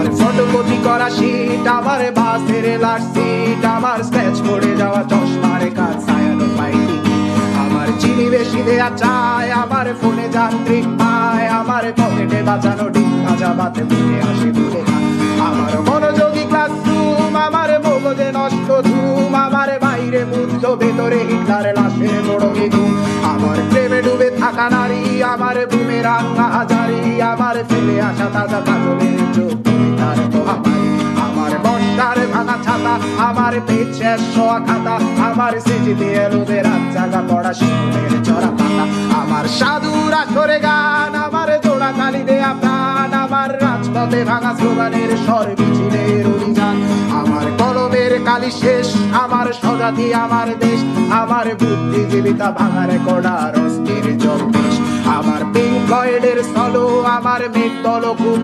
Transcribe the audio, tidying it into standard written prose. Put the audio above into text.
আমার ফটোকপি করা শীট, আমার বাসের লাস্ট সিট, আমার স্ক্র্যাচ পড়ে যাওয়া চশমার কাজ ছায়ানো পাইনি, আমার চিনি বেশি দেয়া চায়, আমার ফোনে যান্ত্রিক পায়, আমার পকেটে বাঁচানো ডিম ভাজা বাতে বুঝে আসে দূরে, আমার মনোযোগী ক্লাসরুম, আমার মগজে নষ্ট ধুম, আমার বাইরে মুগ্ধ ভেতরে হিটলার লাশের বড় ঘুম, আমার প্রেমে ডুবে থাকা নারী, আমার বুমেরাং হাজারি, আমার ফেলে আসা তাজা কাজলের চোখ তার মহামারী, আমার বর্ষার ভাঙা ছাতা, আমার পেট শেষ হওয়া খাতা, আমার সেজিতে এলোবে রাত জাগা পড়া শিশুদের চড়া পাতা, আমার সাধুর আসরে গান, আমার জোড়া কালি দেয়া প্রাণ, আমার রাজপথে ভাঙা স্লোগানের স্বর মিছিলের অভিযান, আমার কলমের কালি শেষ, আমার স্বজাতি আমার দেশ, আমার বুদ্ধিজীবিতা ভাঙার কড়ার অস্থির জন্মেশ, আমার পিঙ্ক ফ্লয়েডের সলো, আমার মেঘ দলকুপ